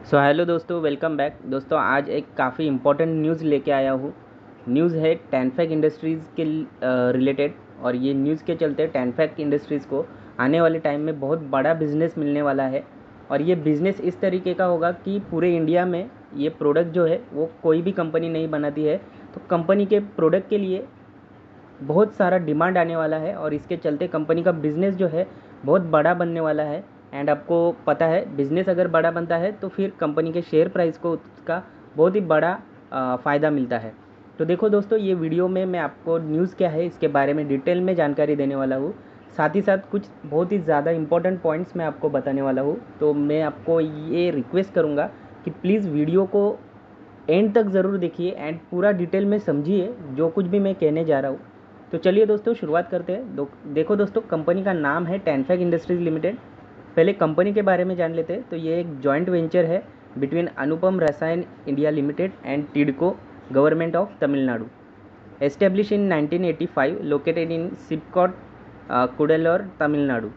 So hello दोस्तों, welcome back. दोस्तों आज एक काफ़ी इम्पोर्टेंट न्यूज़ लेके आया हूँ। न्यूज़ है टैनफैक इंडस्ट्रीज़ के रिलेटेड। और ये न्यूज़ के चलते टैनफैक इंडस्ट्रीज़ को आने वाले टाइम में बहुत बड़ा बिजनेस मिलने वाला है। और ये बिज़नेस इस तरीके का होगा कि पूरे इंडिया में ये प्रोडक्ट जो है वो कोई भी कंपनी नहीं बनाती है। तो कंपनी के प्रोडक्ट के लिए बहुत सारा डिमांड आने वाला है और इसके चलते कंपनी का बिज़नेस जो है बहुत बड़ा बनने वाला है। एंड आपको पता है बिज़नेस अगर बड़ा बनता है तो फिर कंपनी के शेयर प्राइस को उसका बहुत ही बड़ा फ़ायदा मिलता है। तो देखो दोस्तों, ये वीडियो में मैं आपको न्यूज़ क्या है इसके बारे में डिटेल में जानकारी देने वाला हूँ। साथ ही साथ कुछ बहुत ही ज़्यादा इंपॉर्टेंट पॉइंट्स मैं आपको बताने वाला हूँ। तो मैं आपको ये रिक्वेस्ट करूँगा कि प्लीज़ वीडियो को एंड तक ज़रूर देखिए एंड पूरा डिटेल में समझिए जो कुछ भी मैं कहने जा रहा हूँ। तो चलिए दोस्तों शुरुआत करते हैं। देखो दोस्तों, कंपनी का नाम है टैनफैक इंडस्ट्रीज़ लिमिटेड। पहले कंपनी के बारे में जान लेते हैं। तो ये एक जॉइंट वेंचर है between Anupam Rasayan India limited and TIDCO government of Tamil Nadu. Establish in 1985, located in SIPCOT Cuddalore Tamil Nadu.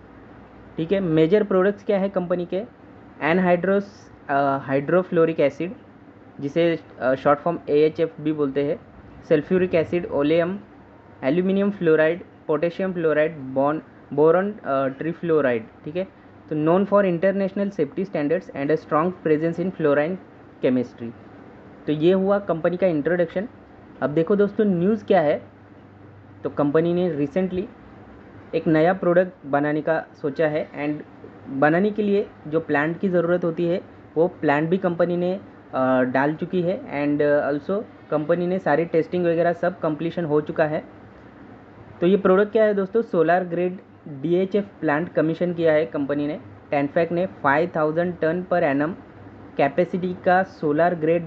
ठीक है। मेजर प्रोडक्ट्स क्या है कंपनी के? एनहाइड्रोस हाइड्रोफ्लोरिक एसिड, जिसे शॉर्ट फॉर्म AHF भी बोलते हैं, sulphuric acid, oleum, aluminium fluoride, potassium fluoride, boron trifluoride. ठीक है। तो known for international safety standards and a strong presence in fluorine chemistry. तो ये हुआ कंपनी का इंट्रोडक्शन। अब देखो दोस्तों, न्यूज़ क्या है। तो कंपनी ने रिसेंटली एक नया प्रोडक्ट बनाने का सोचा है एंड बनाने के लिए जो प्लांट की ज़रूरत होती है वो प्लांट भी कंपनी ने डाल चुकी है। एंड ऑल्सो कंपनी ने सारी टेस्टिंग वगैरह सब कंप्लीशन हो चुका है। तो ये प्रोडक्ट क्या है दोस्तों? Solar grade DHF plant commission किया है कंपनी ने। टैनफैक ने 5000 टन पर एनम कैपेसिटी का solar grade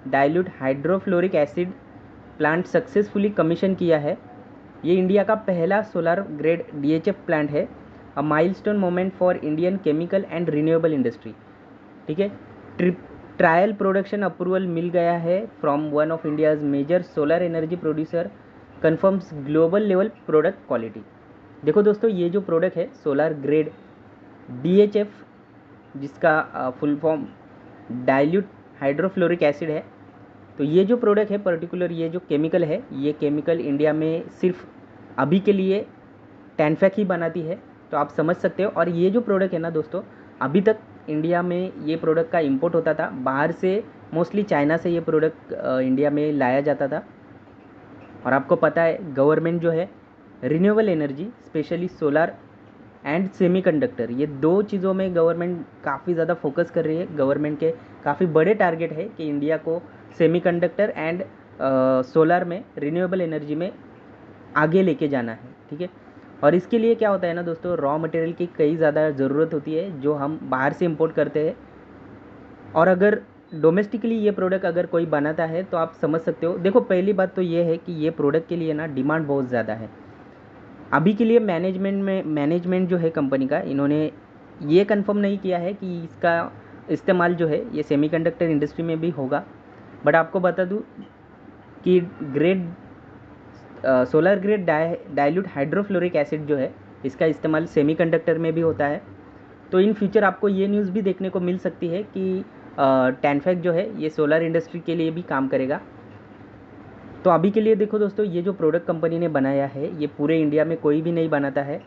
dilute hydrofluoric acid plant successfully commission किया है। ये इंडिया का पहला सोलर ग्रेड DHF प्लांट है। A milestone moment for Indian chemical and renewable industry. ठीक है। ट्रायल प्रोडक्शन अप्रूवल मिल गया है from one of India's major solar energy producer, confirms global level product quality. देखो दोस्तों, ये जो प्रोडक्ट है सोलर ग्रेड DHF, जिसका full form dilute hydrofluoric acid है। तो ये जो प्रोडक्ट है पर्टिकुलर, ये जो केमिकल है, ये केमिकल इंडिया में सिर्फ अभी के लिए टैनफैक ही बनाती है। तो आप समझ सकते हो। और ये जो प्रोडक्ट है ना दोस्तों, अभी तक इंडिया में ये प्रोडक्ट का इंपोर्ट होता था बाहर से, मोस्टली चाइना से ये प्रोडक्ट इंडिया में लाया जाता था। और आपको पता है गवर्नमेंट जो है renewable energy, specially solar and semiconductor, ये दो चीज़ों में गवर्नमेंट काफ़ी ज़्यादा फोकस कर रही है। गवर्नमेंट के काफ़ी बड़े टारगेट है कि इंडिया को सेमीकंडक्टर एंड सोलर में, रिन्यूएबल एनर्जी में आगे लेके जाना है। ठीक है। और इसके लिए क्या होता है ना दोस्तों, रॉ मटेरियल की कई ज़्यादा ज़रूरत होती है जो हम बाहर से इंपोर्ट करते हैं। और अगर डोमेस्टिकली ये प्रोडक्ट अगर कोई बनाता है तो आप समझ सकते हो। देखो, पहली बात तो ये है कि ये प्रोडक्ट के लिए ना डिमांड बहुत ज़्यादा है। अभी के लिए मैनेजमेंट जो है कंपनी का, इन्होंने ये कंफर्म नहीं किया है कि इसका इस्तेमाल जो है ये सेमीकंडक्टर इंडस्ट्री में भी होगा। बट आपको बता दूँ कि grade solar grade dilute hydrofluoric acid जो है, इसका इस्तेमाल सेमीकंडक्टर में भी होता है। तो इन फ्यूचर आपको ये न्यूज़ भी देखने को मिल सकती है कि टैनफैक जो है ये सोलर इंडस्ट्री के लिए भी काम करेगा। तो अभी के लिए देखो दोस्तों, ये जो प्रोडक्ट कंपनी ने बनाया है ये पूरे इंडिया में कोई भी नहीं बनाता है।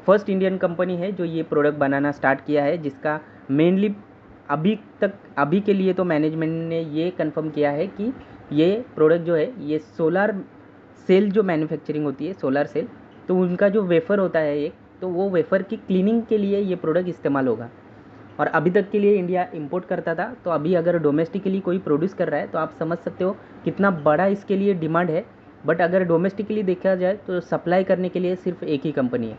फर्स्ट इंडियन कंपनी है जो ये प्रोडक्ट बनाना स्टार्ट किया है, जिसका मेनली अभी के लिए तो मैनेजमेंट ने ये कंफर्म किया है कि ये प्रोडक्ट जो है ये सोलर सेल जो मैन्युफैक्चरिंग होती है, सोलर सेल, तो उनका जो वेफ़र होता है एक, तो वो वेफ़र की क्लीनिंग के लिए ये प्रोडक्ट इस्तेमाल होगा। और अभी तक के लिए इंडिया इंपोर्ट करता था, तो अभी अगर डोमेस्टिकली कोई प्रोड्यूस कर रहा है तो आप समझ सकते हो कितना बड़ा इसके लिए डिमांड है। बट अगर डोमेस्टिकली देखा जाए तो सप्लाई करने के लिए सिर्फ एक ही कंपनी है।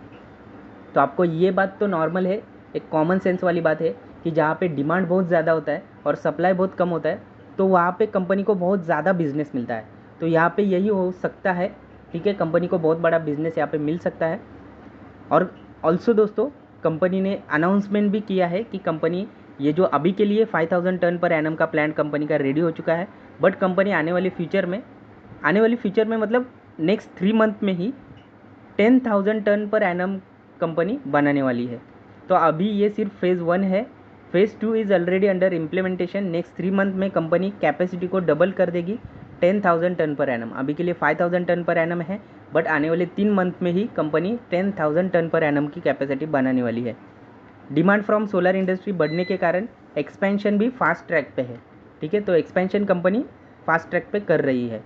तो आपको ये बात तो नॉर्मल है, एक कॉमन सेंस वाली बात है कि जहाँ पे डिमांड बहुत ज़्यादा होता है और सप्लाई बहुत कम होता है तो वहाँ पे कंपनी को बहुत ज़्यादा बिजनेस मिलता है। तो यहाँ पे यही हो सकता है। ठीक है, कंपनी को बहुत बड़ा बिजनेस यहाँ पे मिल सकता है। और ऑल्सो दोस्तों, कंपनी ने अनाउंसमेंट भी किया है कि कंपनी ये जो अभी के लिए 5000 टन पर एनम का प्लांट कंपनी का रेडी हो चुका है। बट कंपनी आने वाली फ्यूचर में मतलब नेक्स्ट 3 मंथ में ही 10,000 टन पर एनम कंपनी बनाने वाली है। तो अभी ये सिर्फ फेज़ 1 है phase 2 is already under implementation. Next 3 month में कंपनी कैपेसिटी को डबल कर देगी 10,000 टन पर एनम। अभी के लिए 5,000 टन पर एनम है, बट आने वाले 3 मंथ में ही कंपनी 10,000 टन पर एनम की कैपेसिटी बनाने वाली है। डिमांड फ्रॉम सोलर इंडस्ट्री बढ़ने के कारण एक्सपेंशन भी फास्ट ट्रैक पे है। ठीक है, तो एक्सपेंशन कंपनी फास्ट ट्रैक पे कर रही है।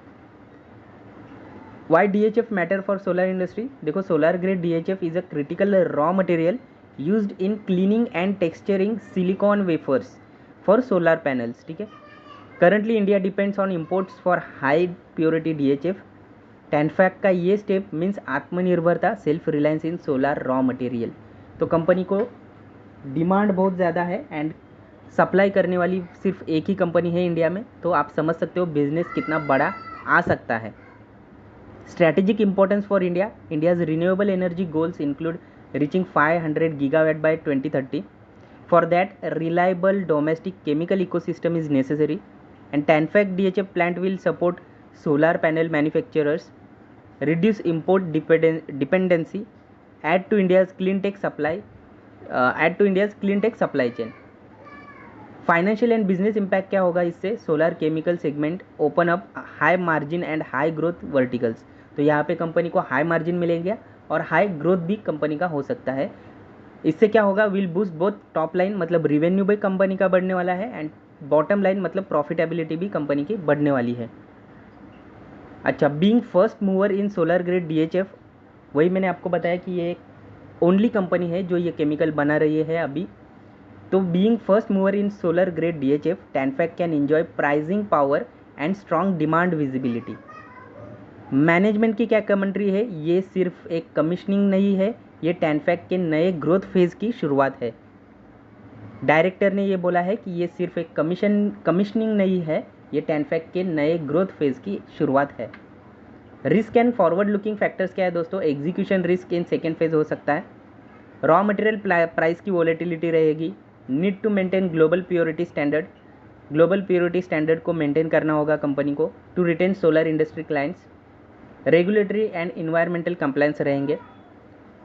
Why DHF matter for solar industry? देखो, solar grade DHF is a critical raw material used in cleaning and texturing silicon wafers for solar panels. ठीक है, currently India depends on imports for high purity DHF। Tanfac का ये step means आत्मनिर्भरता, self reliance in solar raw material. तो company को demand बहुत ज़्यादा है एंड सप्लाई करने वाली सिर्फ एक ही कंपनी है इंडिया में, तो आप समझ सकते हो बिजनेस कितना बड़ा आ सकता है। Strategic importance for India: India's renewable energy goals include reaching 500 gigawatt by 2030. For that, a reliable domestic chemical ecosystem is necessary, and Tanfac DHF plant will support solar panel manufacturers, reduce import dependency, add to India's clean tech supply chain. Financial and business impact क्या होगा इससे? Solar chemical segment open up high margin and high growth verticals. तो यहाँ पे company को high margin मिलेंगे और high growth भी कंपनी का हो सकता है। इससे क्या होगा? Will boost both top line मतलब रिवेन्यू भी कंपनी का बढ़ने वाला है एंड बॉटम लाइन मतलब प्रॉफिटेबिलिटी भी कंपनी की बढ़ने वाली है। अच्छा, being first mover in solar grade DHF, वही मैंने आपको बताया कि ये ओनली कंपनी है जो ये केमिकल बना रही है अभी। तो being first mover in solar grade DHF, Tanfac can enjoy pricing power and strong demand visibility. Management की क्या कमेंट्री है? ये सिर्फ एक कमीशनिंग नहीं है, ये टैनफैक के नए ग्रोथ फेज़ की शुरुआत है। डायरेक्टर ने ये बोला है कि ये सिर्फ एक कमीशनिंग नहीं है, ये टैनफैक के नए ग्रोथ फेज़ की शुरुआत है। Risk and forward looking factors क्या है दोस्तों? Execution risk in second phase हो सकता है, रॉ मटेरियल प्राइस की वॉलेटिलिटी रहेगी, need to maintain global purity standard को मेंटेन करना होगा कंपनी को to retain solar industry clients, regulatory and environmental compliance रहेंगे।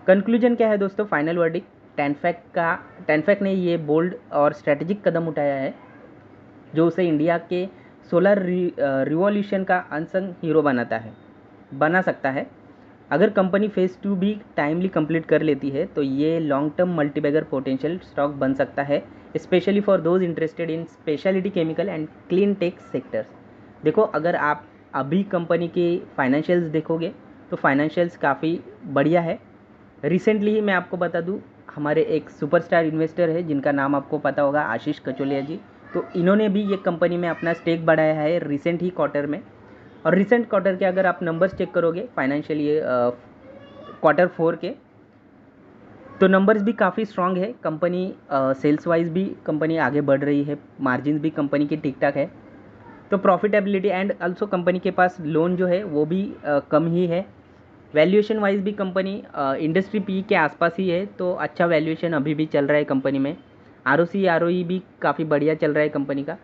कंक्लूजन क्या है दोस्तों? फाइनल वर्डिक्ट: टैनफैक ने ये बोल्ड और स्ट्रैटेजिक कदम उठाया है जो उसे इंडिया के सोलर रिवॉल्यूशन का अनसंग हीरो बना सकता है। अगर कंपनी फेज़ 2 भी टाइमली कंप्लीट कर लेती है तो ये long term multibagger potential stock बन सकता है, specially for those interested in specialty chemical and clean tech sectors. देखो, अगर आप अभी कंपनी के फाइनेंशियल्स देखोगे तो फाइनेंशियल्स काफ़ी बढ़िया है। रिसेंटली ही मैं आपको बता दूं, हमारे एक सुपरस्टार इन्वेस्टर है जिनका नाम आपको पता होगा, आशीष कचोलिया जी। तो इन्होंने भी ये कंपनी में अपना स्टेक बढ़ाया है रिसेंट ही क्वार्टर में। और रिसेंट क्वार्टर के अगर आप नंबर्स चेक करोगे फाइनेंशियल क्वार्टर 4 के, तो नंबर्स भी काफ़ी स्ट्रांग है। कंपनी सेल्स वाइज भी कंपनी आगे बढ़ रही है, मार्जिन भी कंपनी की ठीक ठाक है। तो प्रॉफिटेबिलिटी एंड आल्सो कंपनी के पास लोन जो है वो भी कम ही है। वैल्यूएशन वाइज भी कंपनी इंडस्ट्री पी के आसपास ही है, तो अच्छा वैल्यूएशन अभी भी चल रहा है कंपनी में। ROC ROE भी काफ़ी बढ़िया चल रहा है कंपनी का।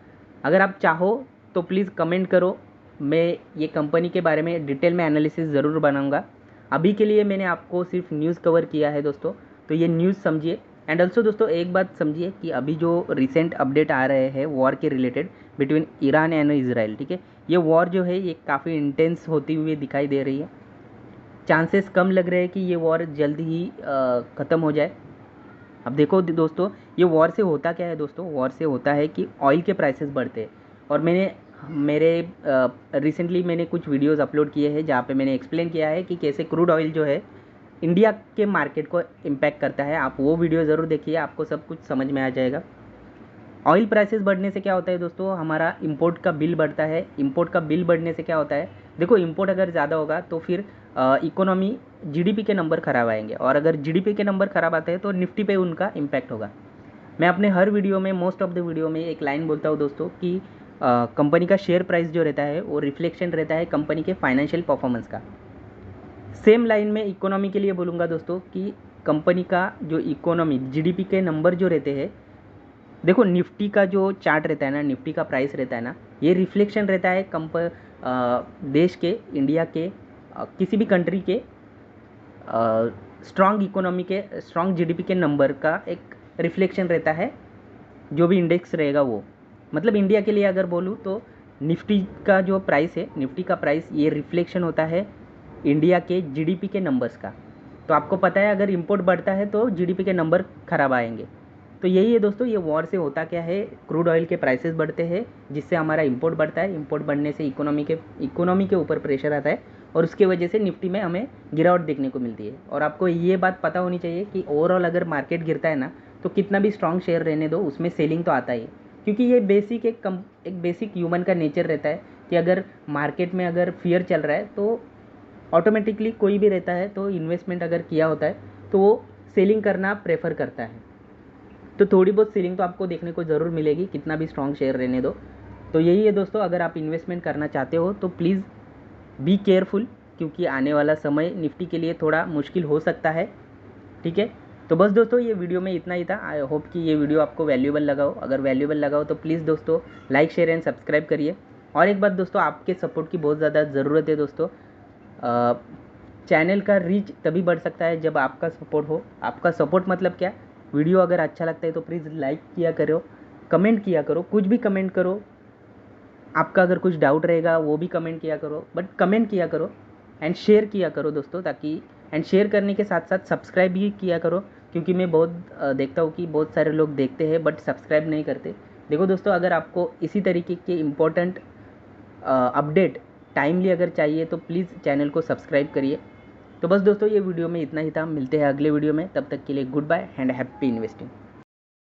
अगर आप चाहो तो प्लीज़ कमेंट करो, मैं ये कंपनी के बारे में डिटेल में एनालिसिस ज़रूर बनाऊंगा। अभी के लिए मैंने आपको सिर्फ न्यूज़ कवर किया है दोस्तों, तो ये न्यूज़ समझिए। एंड ऑल्सो दोस्तों एक बात समझिए कि अभी जो रिसेंट अपडेट आ रहे हैं वॉर के related between Iran and Israel, ठीक है, ये वॉर जो है ये काफ़ी इंटेंस होती हुई दिखाई दे रही है। चांसेस कम लग रहे हैं कि ये वॉर जल्द ही ख़त्म हो जाए। अब देखो दोस्तों, ये वॉर से होता क्या है दोस्तों? वॉर से होता है कि ऑयल के प्राइसेस बढ़ते हैं। और रिसेंटली मैंने कुछ वीडियोस अपलोड किए हैं जहाँ पे मैंने एक्सप्लेन किया है कि कैसे क्रूड ऑयल जो है इंडिया के मार्केट को इम्पैक्ट करता है। आप वो वीडियो ज़रूर देखिए, आपको सब कुछ समझ में आ जाएगा। ऑयल प्राइसेस बढ़ने से क्या होता है दोस्तों? हमारा इंपोर्ट का बिल बढ़ता है। इंपोर्ट का बिल बढ़ने से क्या होता है? देखो, इंपोर्ट अगर ज़्यादा होगा तो फिर इकोनॉमी GDP के नंबर ख़राब आएंगे, और अगर GDP के नंबर ख़राब आते हैं तो निफ्टी पे उनका इम्पैक्ट होगा। मैं अपने हर वीडियो में, मोस्ट ऑफ द वीडियो में एक लाइन बोलता हूँ दोस्तों कि कंपनी का शेयर प्राइस जो रहता है वो रिफ्लेक्शन रहता है कंपनी के फाइनेंशियल परफॉर्मेंस का। सेम लाइन में इकोनॉमी के लिए बोलूँगा दोस्तों कि कंपनी का जो इकोनॉमी GDP के नंबर जो रहते हैं, देखो निफ्टी का जो चार्ट रहता है ना, निफ्टी का प्राइस रहता है ना, ये रिफ्लेक्शन रहता है देश के, इंडिया के, किसी भी कंट्री के स्ट्रॉन्ग इकोनॉमी के, स्ट्रॉन्ग GDP के नंबर का एक रिफ्लेक्शन रहता है जो भी इंडेक्स रहेगा वो, मतलब इंडिया के लिए अगर बोलूँ तो निफ्टी का जो प्राइस है, निफ्टी का प्राइस ये रिफ्लेक्शन होता है इंडिया के जीडीपी के नंबर्स का। तो आपको पता है अगर इंपोर्ट बढ़ता है तो जीडीपी के नंबर खराब आएंगे। तो यही है दोस्तों, ये वॉर से होता क्या है, क्रूड ऑयल के प्राइसेस बढ़ते हैं जिससे हमारा इंपोर्ट बढ़ता है, इंपोर्ट बढ़ने से इकोनॉमी के ऊपर प्रेशर आता है और उसकी वजह से निफ्टी में हमें गिरावट देखने को मिलती है। और आपको ये बात पता होनी चाहिए कि ओवरऑल अगर मार्केट गिरता है ना, तो कितना भी स्ट्रॉन्ग शेयर रहने दो उसमें सेलिंग तो आता ही है, क्योंकि ये बेसिक एक बेसिक ह्यूमन का नेचर रहता है कि अगर मार्केट में अगर फियर चल रहा है तो ऑटोमेटिकली कोई भी रहता है तो इन्वेस्टमेंट अगर किया होता है तो वो सेलिंग करना प्रेफर करता है। तो थोड़ी बहुत सेलिंग तो आपको देखने को ज़रूर मिलेगी, कितना भी स्ट्रॉन्ग शेयर रहने दो। तो यही है दोस्तों, अगर आप इन्वेस्टमेंट करना चाहते हो तो प्लीज़ बी केयरफुल, क्योंकि आने वाला समय निफ्टी के लिए थोड़ा मुश्किल हो सकता है। ठीक है, तो बस दोस्तों ये वीडियो में इतना ही था। आई होप कि ये वीडियो आपको वैल्यूएबल लगा हो। अगर वैल्यूएबल लगा हो तो प्लीज़ दोस्तों लाइक शेयर एंड सब्सक्राइब करिए। और एक बात दोस्तों, आपके सपोर्ट की बहुत ज़्यादा ज़रूरत है दोस्तों। चैनल का रीच तभी बढ़ सकता है जब आपका सपोर्ट हो। आपका सपोर्ट मतलब क्या, वीडियो अगर अच्छा लगता है तो प्लीज़ लाइक किया करो, कमेंट किया करो, कुछ भी कमेंट करो। आपका अगर कुछ डाउट रहेगा वो भी कमेंट किया करो, बट कमेंट किया करो एंड शेयर किया करो दोस्तों, ताकि एंड शेयर करने के साथ साथ सब्सक्राइब भी किया करो, क्योंकि मैं बहुत देखता हूँ कि बहुत सारे लोग देखते हैं बट सब्सक्राइब नहीं करते। देखो दोस्तों, अगर आपको इसी तरीके के इम्पोर्टेंट अपडेट टाइमली अगर चाहिए तो प्लीज़ चैनल को सब्सक्राइब करिए। तो बस दोस्तों ये वीडियो में इतना ही था, मिलते हैं अगले वीडियो में, तब तक के लिए goodbye and happy investing.